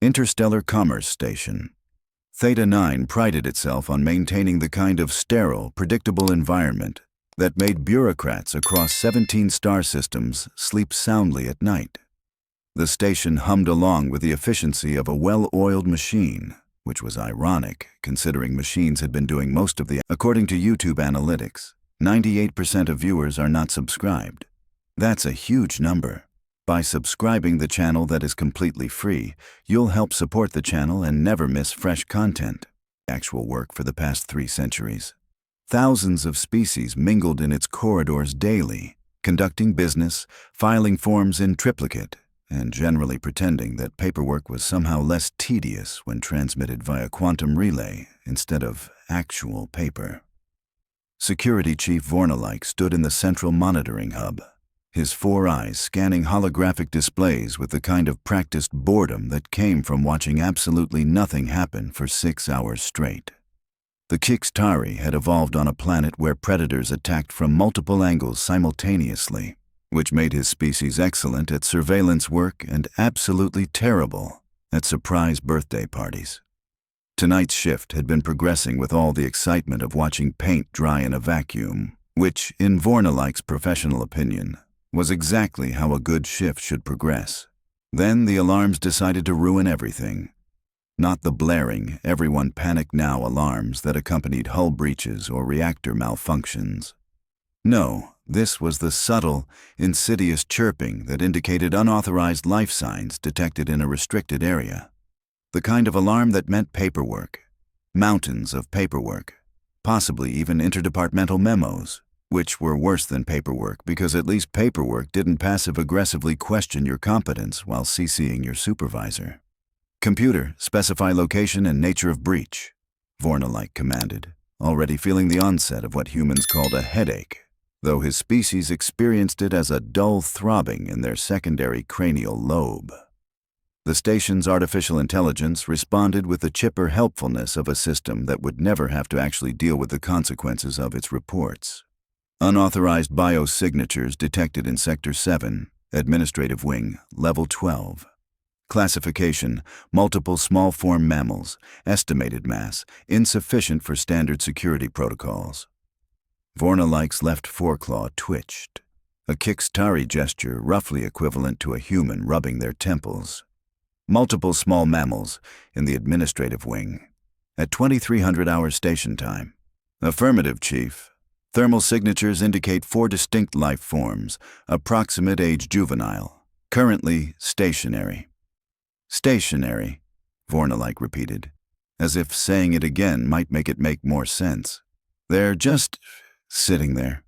Interstellar Commerce Station. Theta 9 prided itself on maintaining the kind of sterile, predictable environment that made bureaucrats across 17 star systems sleep soundly at night. The station hummed along with the efficiency of a well-oiled machine, which was ironic considering machines had been doing most of the. According to YouTube analytics, 98% of viewers are not subscribed. That's a huge number. By subscribing the channel that is completely free, you'll help support the channel and never miss fresh content. Actual work for the past 3 centuries. Thousands of species mingled in its corridors daily, conducting business, filing forms in triplicate, and generally pretending that paperwork was somehow less tedious when transmitted via quantum relay instead of actual paper. Security Chief Vornalike stood in the central monitoring hub, his 4 eyes scanning holographic displays with the kind of practiced boredom that came from watching absolutely nothing happen for 6 hours straight. The Kixtari had evolved on a planet where predators attacked from multiple angles simultaneously, which made his species excellent at surveillance work and absolutely terrible at surprise birthday parties. Tonight's shift had been progressing with all the excitement of watching paint dry in a vacuum, which, in Vornalike's professional opinion, was exactly how a good shift should progress. Then the alarms decided to ruin everything. Not the blaring, everyone panic now alarms that accompanied hull breaches or reactor malfunctions. No, this was the subtle, insidious chirping that indicated unauthorized life signs detected in a restricted area. The kind of alarm that meant paperwork, mountains of paperwork, possibly even interdepartmental memos, which were worse than paperwork because at least paperwork didn't passive-aggressively question your competence while CCing your supervisor. "Computer, specify location and nature of breach," Vornalike commanded, already feeling the onset of what humans called a headache, though his species experienced it as a dull throbbing in their secondary cranial lobe. The station's artificial intelligence responded with the chipper helpfulness of a system that would never have to actually deal with the consequences of its reports. Unauthorized biosignatures detected in Sector 7, Administrative Wing, Level 12. Classification, multiple small-form mammals, estimated mass, insufficient for standard security protocols. Vornalike's left foreclaw twitched, a Kixtari gesture roughly equivalent to a human rubbing their temples. Multiple small mammals in the Administrative Wing, at 2300 hours station time. Affirmative, Chief. Thermal signatures indicate 4 distinct life forms, approximate age juvenile, currently stationary. Stationary, Vornalike repeated, as if saying it again might make it make more sense. They're just sitting there.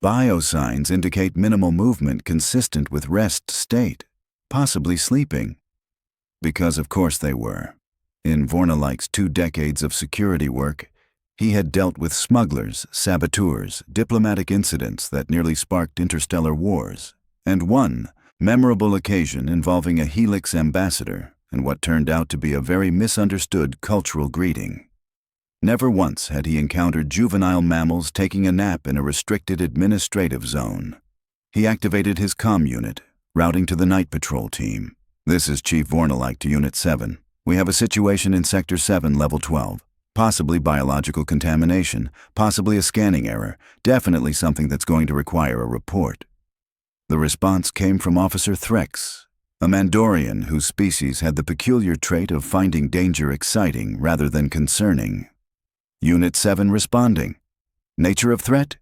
Biosigns indicate minimal movement consistent with rest state, possibly sleeping. Because of course they were. In Vornalike's 2 decades of security work, he had dealt with smugglers, saboteurs, diplomatic incidents that nearly sparked interstellar wars, and one memorable occasion involving a Helix ambassador and what turned out to be a very misunderstood cultural greeting. Never once had he encountered juvenile mammals taking a nap in a restricted administrative zone. He activated his comm unit, routing to the night patrol team. "This is Chief Vornalike to Unit 7. We have a situation in Sector 7, Level 12. Possibly biological contamination, possibly a scanning error, definitely something that's going to require a report." The response came from Officer Threx, a Mandorian whose species had the peculiar trait of finding danger exciting rather than concerning. Unit 7 responding. Nature of threat?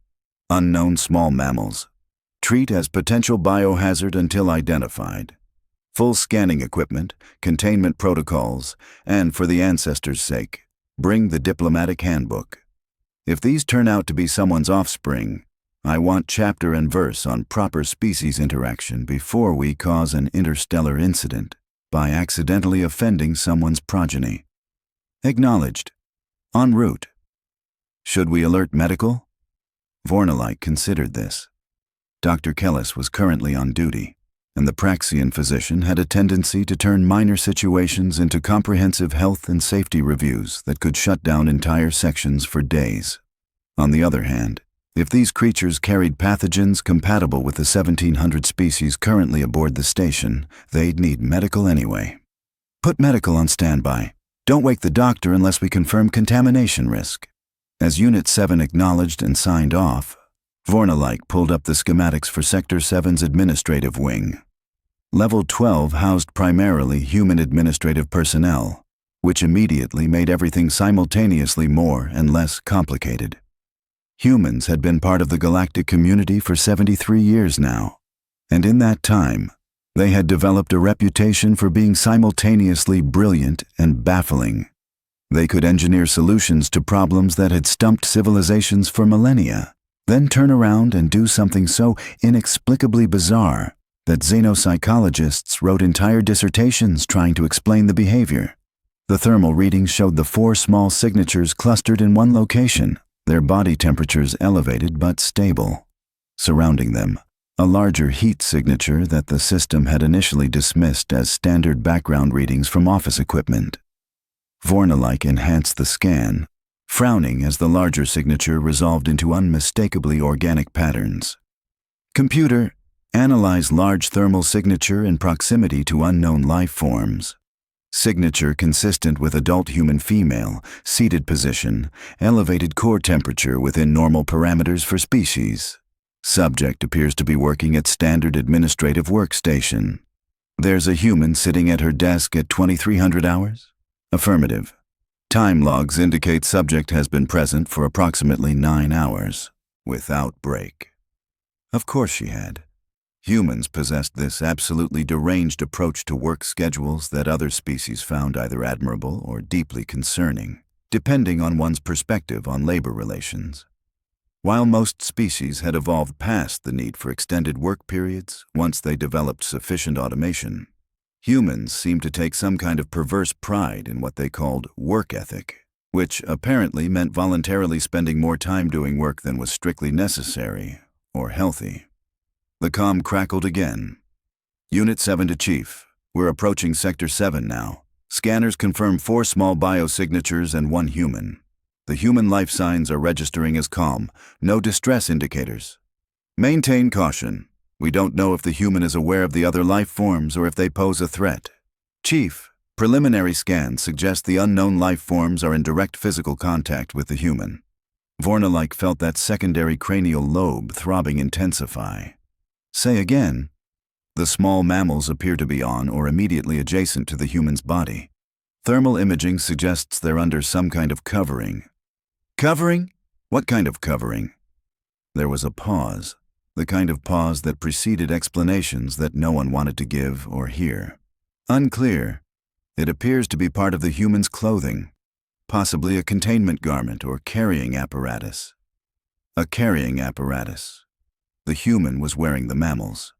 Unknown small mammals. Treat as potential biohazard until identified. Full scanning equipment, containment protocols, and for the ancestors' sake, bring the diplomatic handbook. If these turn out to be someone's offspring, I want chapter and verse on proper species interaction before we cause an interstellar incident by accidentally offending someone's progeny. Acknowledged. En route. Should we alert medical? Vornalike considered this. Dr. Kellis was currently on duty, and the Praxian physician had a tendency to turn minor situations into comprehensive health and safety reviews that could shut down entire sections for days. On the other hand, if these creatures carried pathogens compatible with the 1,700 species currently aboard the station, they'd need medical anyway. Put medical on standby. Don't wake the doctor unless we confirm contamination risk." As Unit 7 acknowledged and signed off, Vornalike pulled up the schematics for Sector 7's administrative wing. Level 12 housed primarily human administrative personnel, which immediately made everything simultaneously more and less complicated. Humans had been part of the galactic community for 73 years now, and in that time, they had developed a reputation for being simultaneously brilliant and baffling. They could engineer solutions to problems that had stumped civilizations for millennia, then turn around and do something so inexplicably bizarre that xenopsychologists wrote entire dissertations trying to explain the behavior. The thermal readings showed the 4 small signatures clustered in one location, their body temperatures elevated but stable. Surrounding them, a larger heat signature that the system had initially dismissed as standard background readings from office equipment. Vornalike enhanced the scan, frowning as the larger signature resolved into unmistakably organic patterns. "Computer, analyze large thermal signature in proximity to unknown life forms. Signature consistent with adult human female, seated position, elevated core temperature within normal parameters for species. Subject appears to be working at standard administrative workstation. There's a human sitting at her desk at 2300 hours? Affirmative. Time logs indicate subject has been present for approximately 9 hours, without break." Of course she had. Humans possessed this absolutely deranged approach to work schedules that other species found either admirable or deeply concerning, depending on one's perspective on labor relations. While most species had evolved past the need for extended work periods once they developed sufficient automation, humans seemed to take some kind of perverse pride in what they called work ethic, which apparently meant voluntarily spending more time doing work than was strictly necessary or healthy. The comm crackled again. "Unit 7 to Chief. We're approaching Sector 7 now. Scanners confirm 4 small biosignatures and 1 human. The human life signs are registering as calm, no distress indicators. Maintain caution. We don't know if the human is aware of the other life forms or if they pose a threat. Chief, preliminary scans suggest the unknown life forms are in direct physical contact with the human." Vornalike felt that secondary cranial lobe throbbing intensify. "Say again." "The small mammals appear to be on or immediately adjacent to the human's body. Thermal imaging suggests they're under some kind of covering." "Covering? What kind of covering?" There was a pause, the kind of pause that preceded explanations that no one wanted to give or hear. "Unclear. It appears to be part of the human's clothing, possibly a containment garment or carrying apparatus." A carrying apparatus. The human was wearing the mammals.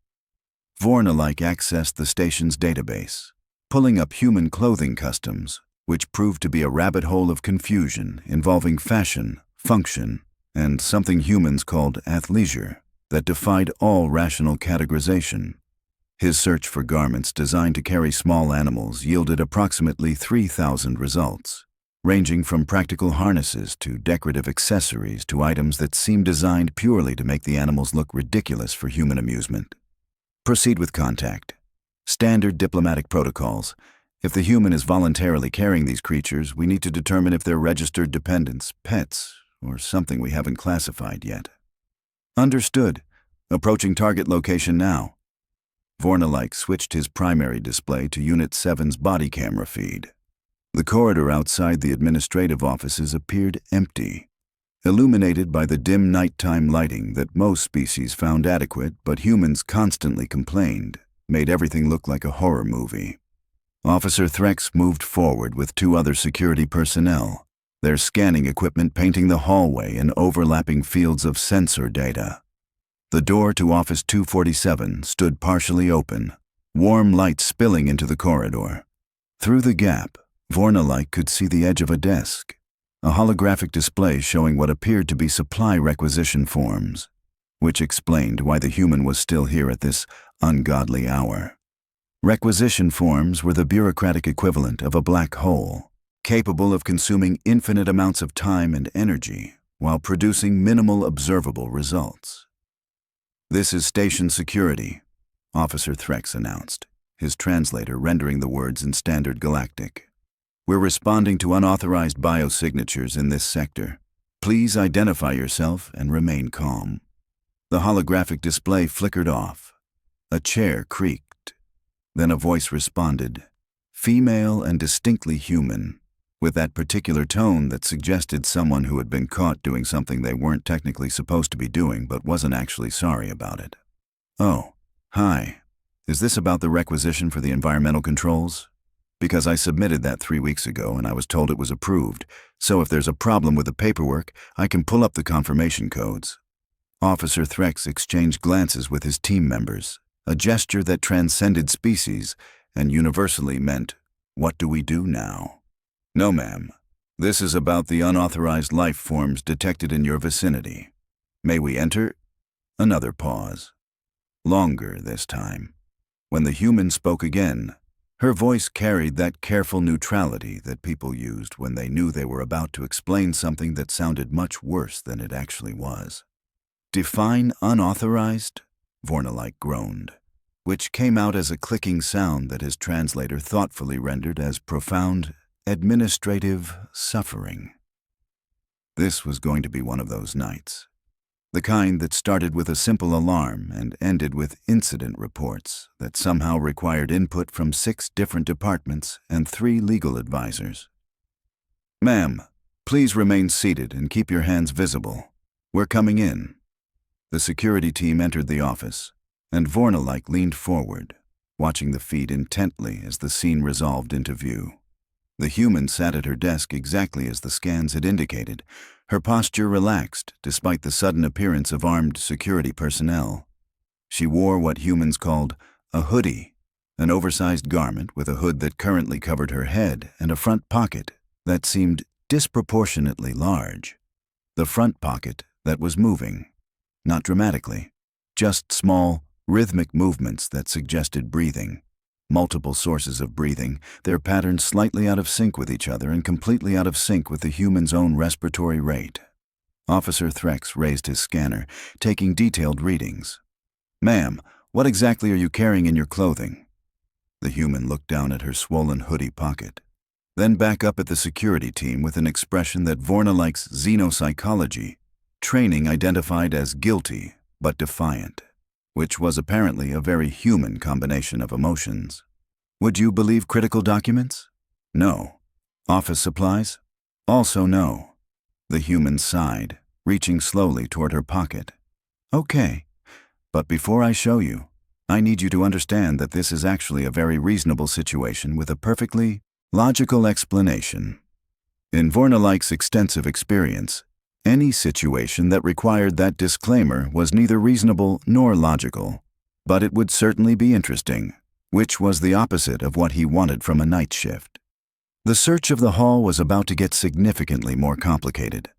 Vornalike accessed the station's database, pulling up human clothing customs, which proved to be a rabbit hole of confusion involving fashion, function, and something humans called athleisure that defied all rational categorization. His search for garments designed to carry small animals yielded approximately 3,000 results, ranging from practical harnesses to decorative accessories to items that seemed designed purely to make the animals look ridiculous for human amusement. "Proceed with contact. Standard diplomatic protocols. If the human is voluntarily carrying these creatures, we need to determine if they're registered dependents, pets, or something we haven't classified yet." "Understood. Approaching target location now." Vornalike switched his primary display to Unit 7's body camera feed. The corridor outside the administrative offices appeared empty, illuminated by the dim nighttime lighting that most species found adequate but humans constantly complained, made everything look like a horror movie. Officer Threx moved forward with 2 other security personnel, their scanning equipment painting the hallway in overlapping fields of sensor data. The door to Office 247 stood partially open, warm light spilling into the corridor. Through the gap, Vornalike could see the edge of a desk, a holographic display showing what appeared to be supply requisition forms, which explained why the human was still here at this ungodly hour. Requisition forms were the bureaucratic equivalent of a black hole, capable of consuming infinite amounts of time and energy while producing minimal observable results. "This is station security," Officer Threx announced. his translator rendering the words in Standard Galactic. "We're responding to unauthorized biosignatures in this sector. Please identify yourself and remain calm." The holographic display flickered off. A chair creaked. Then a voice responded, female and distinctly human, with that particular tone that suggested someone who had been caught doing something they weren't technically supposed to be doing but wasn't actually sorry about it. "Oh, hi. Is this about the requisition for the environmental controls? Because I submitted that 3 weeks ago and I was told it was approved, so if there's a problem with the paperwork, I can pull up the confirmation codes." Officer Threx exchanged glances with his team members, a gesture that transcended species and universally meant, "What do we do now?" "No, ma'am. This is about the unauthorized life forms detected in your vicinity. May we enter?" Another pause. Longer this time. When the human spoke again, her voice carried that careful neutrality that people used when they knew they were about to explain something that sounded much worse than it actually was. "Define unauthorized?" Vornalike groaned, which came out as a clicking sound that his translator thoughtfully rendered as profound administrative suffering. This was going to be one of those nights. The kind that started with a simple alarm and ended with incident reports that somehow required input from 6 different departments and 3 legal advisors. "Ma'am, please remain seated and keep your hands visible. We're coming in." The security team entered the office, and Vornalike leaned forward, watching the feed intently as the scene resolved into view. The human sat at her desk exactly as the scans had indicated, her posture relaxed despite the sudden appearance of armed security personnel. She wore what humans called a hoodie, an oversized garment with a hood that currently covered her head and a front pocket that seemed disproportionately large. The front pocket that was moving, not dramatically, just small, rhythmic movements that suggested breathing. Multiple sources of breathing, their patterns slightly out of sync with each other and completely out of sync with the human's own respiratory rate. Officer Threx raised his scanner, taking detailed readings. "Ma'am, what exactly are you carrying in your clothing?" The human looked down at her swollen hoodie pocket, then back up at the security team with an expression that Vornalike's xenopsychology training identified as guilty but defiant, which was apparently a very human combination of emotions. "Would you believe critical documents?" "No." "Office supplies?" "Also no." The human sighed, reaching slowly toward her pocket. "Okay, but before I show you, I need you to understand that this is actually a very reasonable situation with a perfectly logical explanation. In Vornalike's extensive experience, any situation that required that disclaimer was neither reasonable nor logical, but it would certainly be interesting, which was the opposite of what he wanted from a night shift. The search of the hall was about to get significantly more complicated.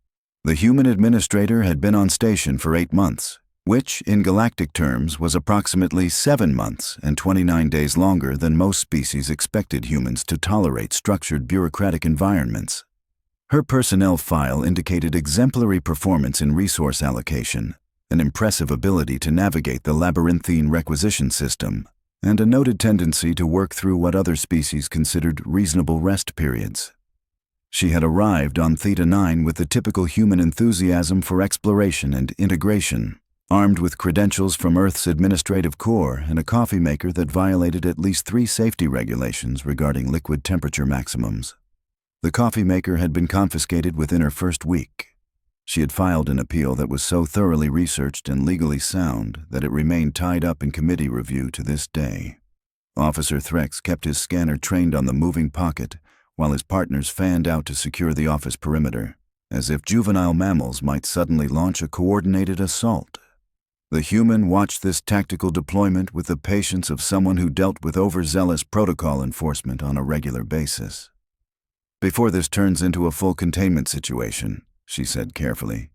The human administrator had been on station for 8 months, which, in galactic terms, was approximately 7 months and 29 days longer than most species expected humans to tolerate structured bureaucratic environments. Her personnel file indicated exemplary performance in resource allocation, an impressive ability to navigate the labyrinthine requisition system, and a noted tendency to work through what other species considered reasonable rest periods. She had arrived on Theta 9 with the typical human enthusiasm for exploration and integration, armed with credentials from Earth's administrative core and a coffee maker that violated at least 3 safety regulations regarding liquid temperature maximums. The coffee maker had been confiscated within her first week. She had filed an appeal that was so thoroughly researched and legally sound that it remained tied up in committee review to this day. Officer Threx kept his scanner trained on the moving pocket while his partners fanned out to secure the office perimeter, as if juvenile mammals might suddenly launch a coordinated assault. The human watched this tactical deployment with the patience of someone who dealt with overzealous protocol enforcement on a regular basis. "Before this turns into a full containment situation," she said carefully,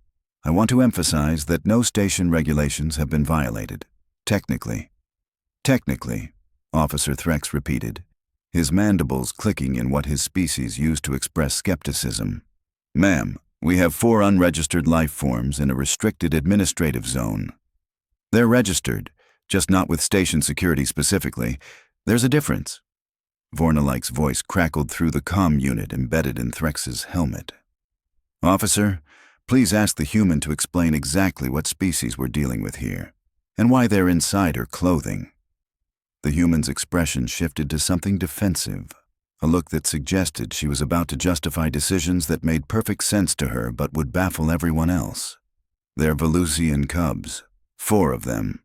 "I want to emphasize that no station regulations have been violated. Technically." "Technically," Officer Threx repeated, his mandibles clicking in what his species used to express skepticism. "Ma'am, we have 4 unregistered life forms in a restricted administrative zone. They're registered, just not with station security specifically. There's a difference. Vornalik's voice crackled through the comm unit embedded in Threx's helmet. Officer, please ask the human to explain exactly what species we're dealing with here, and why they're inside her clothing. The human's expression shifted to something defensive, a look that suggested she was about to justify decisions that made perfect sense to her but would baffle everyone else. They're Valucian cubs, 4 of them.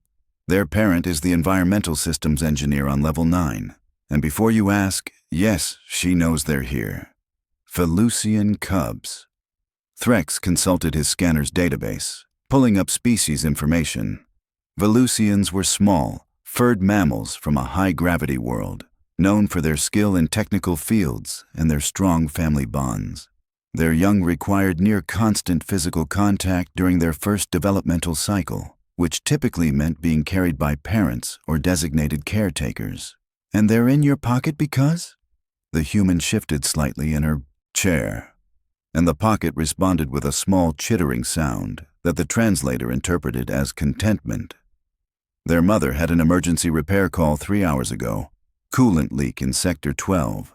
Their parent is the environmental systems engineer on level 9. And before you ask, yes, she knows they're here. Valucian cubs. Threx consulted his scanner's database, pulling up species information. Valucians were small, furred mammals from a high-gravity world, known for their skill in technical fields and their strong family bonds. Their young required near-constant physical contact during their first developmental cycle, which typically meant being carried by parents or designated caretakers. And they're in your pocket because? The human shifted slightly in her chair, and the pocket responded with a small chittering sound that the translator interpreted as contentment. Their mother had an emergency repair call 3 hours ago, coolant leak in Sector 12.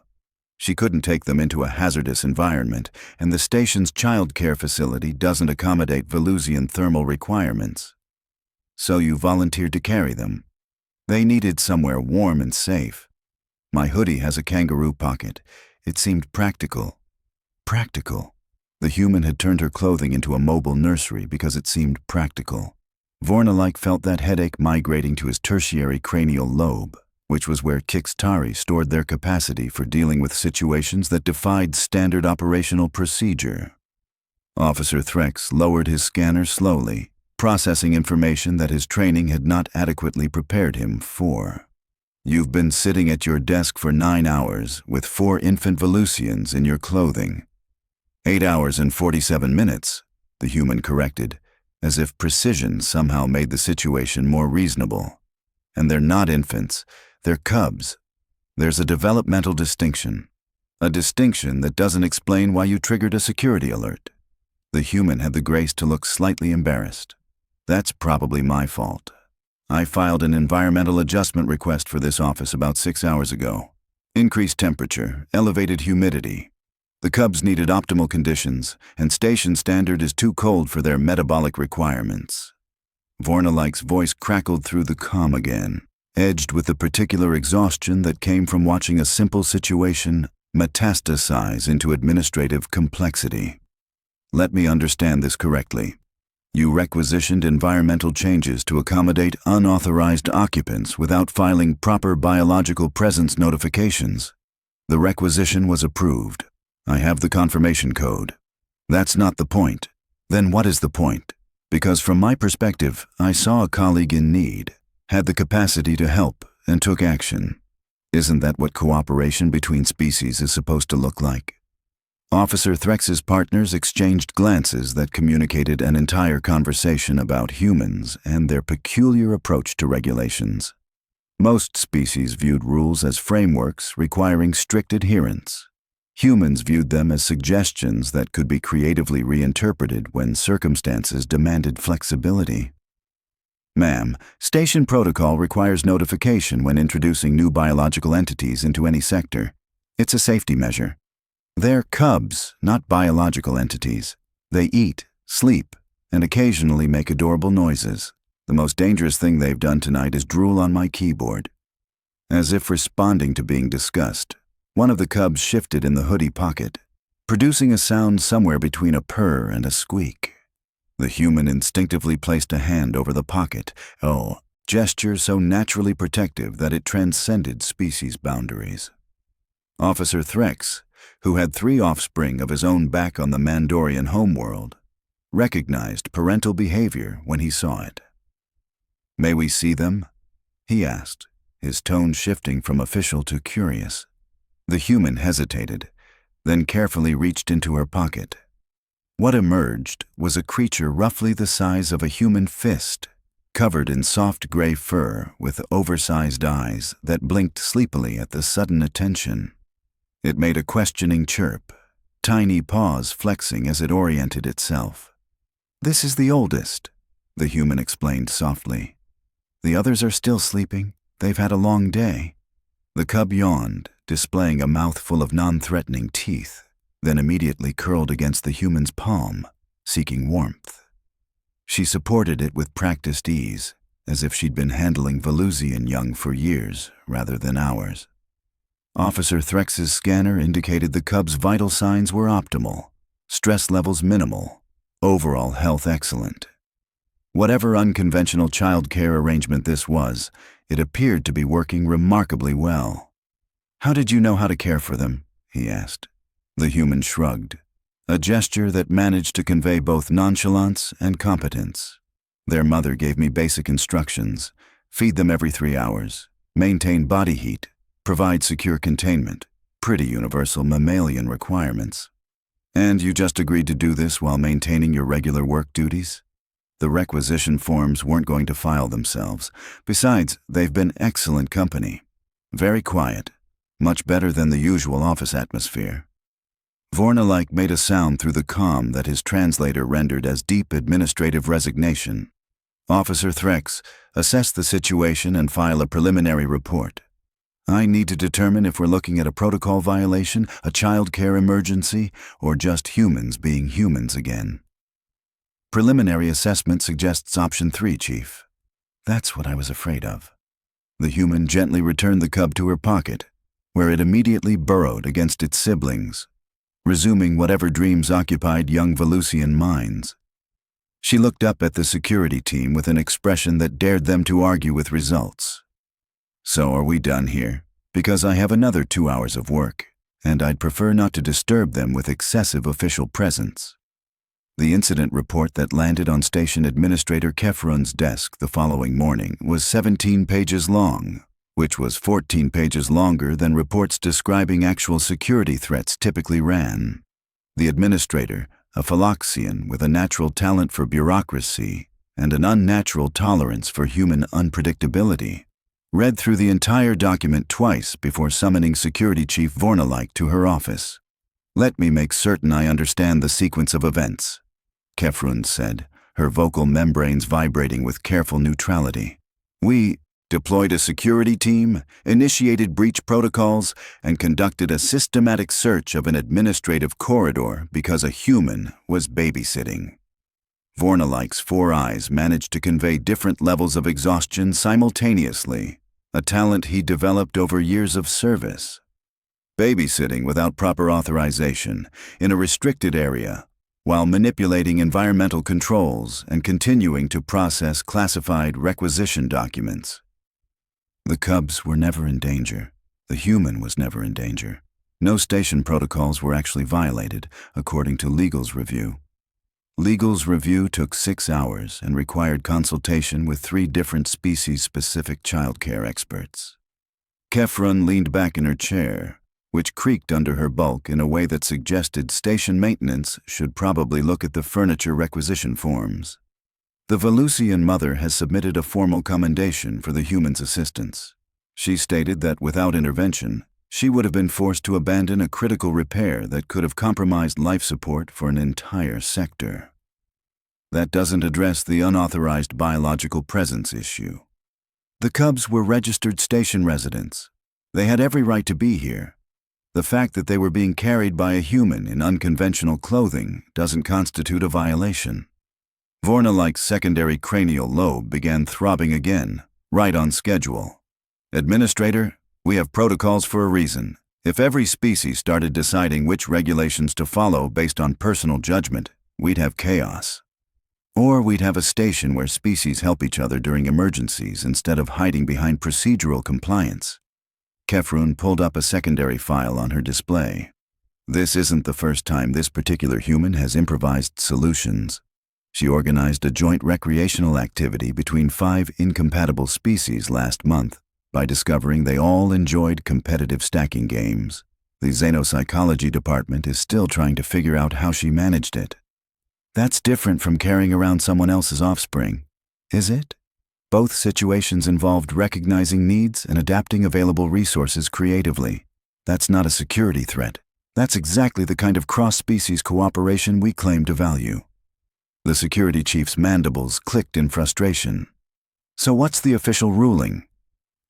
She couldn't take them into a hazardous environment, and the station's child care facility doesn't accommodate Valucian thermal requirements. So you volunteered to carry them. They needed somewhere warm and safe. My hoodie has a kangaroo pocket. It seemed practical. Practical. The human had turned her clothing into a mobile nursery because it seemed practical. Vornalik felt that headache migrating to his tertiary cranial lobe, which was where Kixtari stored their capacity for dealing with situations that defied standard operational procedure. Officer Threx lowered his scanner slowly, processing information that his training had not adequately prepared him for. You've been sitting at your desk for 9 hours with 4 infant Valucians in your clothing. 8 hours and 47 minutes, the human corrected, as if precision somehow made the situation more reasonable. And they're not infants, they're cubs. There's a developmental distinction. A distinction that doesn't explain why you triggered a security alert. The human had the grace to look slightly embarrassed. That's probably my fault. I filed an environmental adjustment request for this office about 6 hours ago. Increased temperature, elevated humidity. The cubs needed optimal conditions, and station standard is too cold for their metabolic requirements. Vornalik's voice crackled through the comm again, edged with the particular exhaustion that came from watching a simple situation metastasize into administrative complexity. Let me understand this correctly. You requisitioned environmental changes to accommodate unauthorized occupants without filing proper biological presence notifications. The requisition was approved. I have the confirmation code. That's not the point. Then what is the point? Because from my perspective, I saw a colleague in need, had the capacity to help, and took action. Isn't that what cooperation between species is supposed to look like? Officer Threx's partners exchanged glances that communicated an entire conversation about humans and their peculiar approach to regulations. Most species viewed rules as frameworks requiring strict adherence. Humans viewed them as suggestions that could be creatively reinterpreted when circumstances demanded flexibility. Ma'am, station protocol requires notification when introducing new biological entities into any sector. It's a safety measure. They're cubs, not biological entities. They eat, sleep, and occasionally make adorable noises. The most dangerous thing they've done tonight is drool on my keyboard. As if responding to being discussed, one of the cubs shifted in the hoodie pocket, producing a sound somewhere between a purr and a squeak. The human instinctively placed a hand over the pocket, gesture so naturally protective that it transcended species boundaries. Officer Threx, who had 3 offspring of his own back on the Mandorian homeworld, recognized parental behavior when he saw it. "May we see them?" he asked, his tone shifting from official to curious. The human hesitated, then carefully reached into her pocket. What emerged was a creature roughly the size of a human fist, covered in soft gray fur with oversized eyes that blinked sleepily at the sudden attention. It made a questioning chirp, tiny paws flexing as it oriented itself. "This is the oldest," the human explained softly. "The others are still sleeping. They've had a long day." The cub yawned, displaying a mouthful of non-threatening teeth, then immediately curled against the human's palm, seeking warmth. She supported it with practiced ease, as if she'd been handling Valucian young for years rather than hours. Officer Threx's scanner indicated the cub's vital signs were optimal, stress levels minimal, overall health excellent. Whatever unconventional child care arrangement this was, it appeared to be working remarkably well. "How did you know how to care for them?" he asked. The human shrugged, a gesture that managed to convey both nonchalance and competence. "Their mother gave me basic instructions: feed them every 3 hours, maintain body heat, provide secure containment, pretty universal mammalian requirements." "And you just agreed to do this while maintaining your regular work duties?" The requisition forms weren't going to file themselves. Besides, they've been excellent company. Very quiet, much better than the usual office atmosphere. Vornalike made a sound through the comm that his translator rendered as deep administrative resignation. "Officer Threx, assess the situation and file a preliminary report. I need to determine if we're looking at a protocol violation, a child care emergency, or just humans being humans again." "Preliminary assessment suggests option 3, Chief." "That's what I was afraid of." The human gently returned the cub to her pocket, where it immediately burrowed against its siblings, resuming whatever dreams occupied young Valucian minds. She looked up at the security team with an expression that dared them to argue with results. "So are we done here? Because I have another 2 hours of work, and I'd prefer not to disturb them with excessive official presence." The incident report that landed on Station Administrator Kefrun's desk the following morning was 17 pages long, which was 14 pages longer than reports describing actual security threats typically ran. The administrator, a Valucian with a natural talent for bureaucracy and an unnatural tolerance for human unpredictability, read through the entire document twice before summoning Security Chief Vornalike to her office. "Let me make certain I understand the sequence of events," Kefrun said, her vocal membranes vibrating with careful neutrality. "We deployed a security team, initiated breach protocols, and conducted a systematic search of an administrative corridor because a human was babysitting." Vornalike's 4 eyes managed to convey different levels of exhaustion simultaneously, a talent he developed over years of service. Babysitting without proper authorization, in a restricted area, while manipulating environmental controls and continuing to process classified requisition documents. The cubs were never in danger. The human was never in danger. No station protocols were actually violated, according to Legal's review. Legal's review took 6 hours and required consultation with 3 different species-specific childcare experts. Kefrun leaned back in her chair, which creaked under her bulk in a way that suggested station maintenance should probably look at the furniture requisition forms. The Valucian mother has submitted a formal commendation for the human's assistance. She stated that without intervention, she would have been forced to abandon a critical repair that could have compromised life support for an entire sector. That doesn't address the unauthorized biological presence issue. The cubs were registered station residents. They had every right to be here. The fact that they were being carried by a human in unconventional clothing doesn't constitute a violation. Vornalike's secondary cranial lobe began throbbing again, right on schedule. "Administrator, we have protocols for a reason. If every species started deciding which regulations to follow based on personal judgment, we'd have chaos. Or we'd have a station where species help each other during emergencies instead of hiding behind procedural compliance." Kefrun pulled up a secondary file on her display. "This isn't the first time this particular human has improvised solutions. She organized a joint recreational activity between 5 incompatible species last month by discovering they all enjoyed competitive stacking games. The xenopsychology department is still trying to figure out how she managed it." "That's different from carrying around someone else's offspring, is it?" Both situations involved recognizing needs and adapting available resources creatively. That's not a security threat. That's exactly the kind of cross-species cooperation we claim to value. The security chief's mandibles clicked in frustration. "So what's the official ruling?"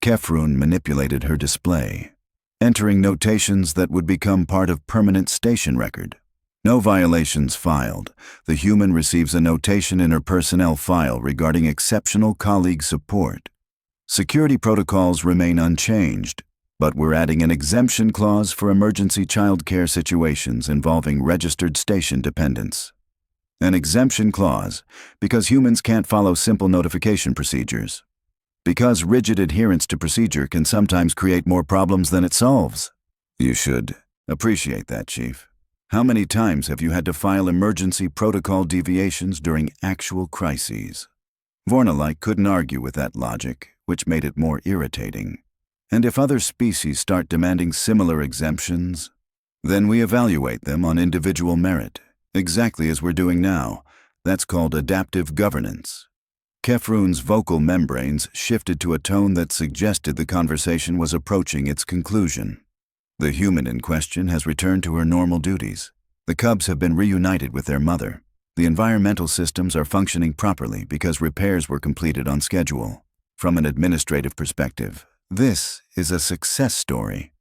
Kefrun manipulated her display, entering notations that would become part of permanent station record. No violations filed. The human receives a notation in her personnel file regarding exceptional colleague support. Security protocols remain unchanged, but we're adding an exemption clause for emergency childcare situations involving registered station dependents. An exemption clause because humans can't follow simple notification procedures. Because rigid adherence to procedure can sometimes create more problems than it solves. You should appreciate that, Chief. How many times have you had to file emergency protocol deviations during actual crises? Vornalike couldn't argue with that logic, which made it more irritating. And if other species start demanding similar exemptions, then we evaluate them on individual merit, exactly as we're doing now. That's called adaptive governance. Kefrun's vocal membranes shifted to a tone that suggested the conversation was approaching its conclusion. The human in question has returned to her normal duties. The cubs have been reunited with their mother. The environmental systems are functioning properly because repairs were completed on schedule. From an administrative perspective, this is a success story.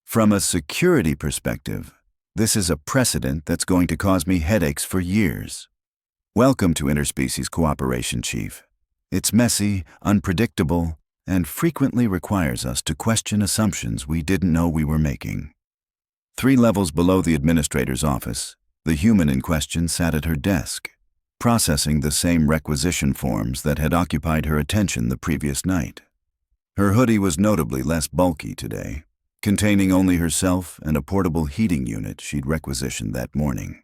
From a security perspective, this is a precedent that's going to cause me headaches for years. Welcome to interspecies cooperation, Chief. It's messy, unpredictable, and frequently requires us to question assumptions we didn't know we were making. 3 levels below the administrator's office, the human in question sat at her desk, processing the same requisition forms that had occupied her attention the previous night. Her hoodie was notably less bulky today, containing only herself and a portable heating unit she'd requisitioned that morning.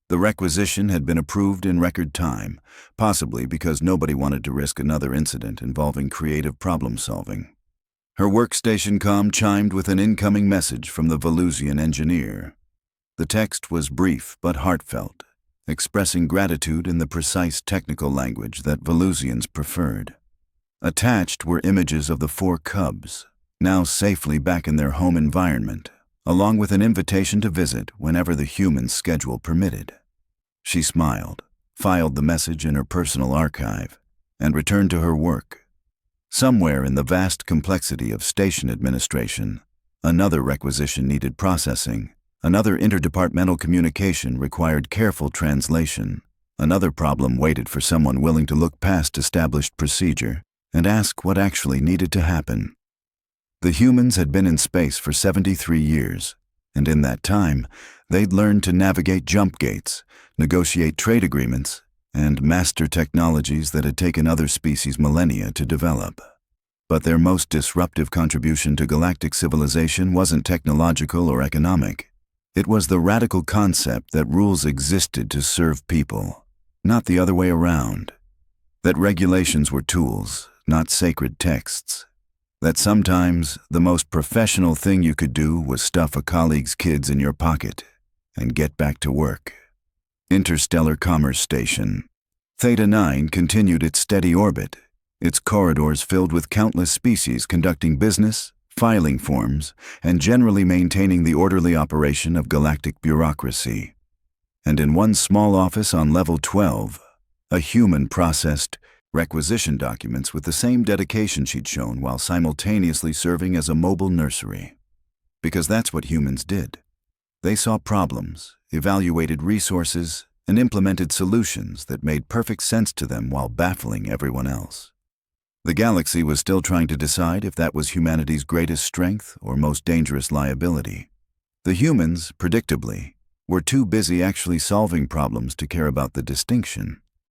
The requisition had been approved in record time, possibly because nobody wanted to risk another incident involving creative problem-solving. Her workstation comm chimed with an incoming message from the Valucian engineer. The text was brief but heartfelt, expressing gratitude in the precise technical language that Valucians preferred. Attached were images of the 4 cubs, now safely back in their home environment, along with an invitation to visit whenever the human's schedule permitted. She smiled, filed the message in her personal archive, and returned to her work. Somewhere in the vast complexity of station administration, another requisition needed processing, another interdepartmental communication required careful translation, another problem waited for someone willing to look past established procedure and ask what actually needed to happen. The humans had been in space for 73 years, and in that time, they'd learned to navigate jump gates, negotiate trade agreements, and master technologies that had taken other species millennia to develop. But their most disruptive contribution to galactic civilization wasn't technological or economic. It was the radical concept that rules existed to serve people, not the other way around. That regulations were tools, not sacred texts. That sometimes the most professional thing you could do was stuff a colleague's kids in your pocket and get back to work. Interstellar Commerce Station. Theta 9 continued its steady orbit, its corridors filled with countless species conducting business, filing forms, and generally maintaining the orderly operation of galactic bureaucracy. And in one small office on level 12, a human processed requisition documents with the same dedication she'd shown while simultaneously serving as a mobile nursery. Because that's what humans did. They saw problems, evaluated resources, and implemented solutions that made perfect sense to them while baffling everyone else. The galaxy was still trying to decide if that was humanity's greatest strength or most dangerous liability. The humans, predictably, were too busy actually solving problems to care about the distinction.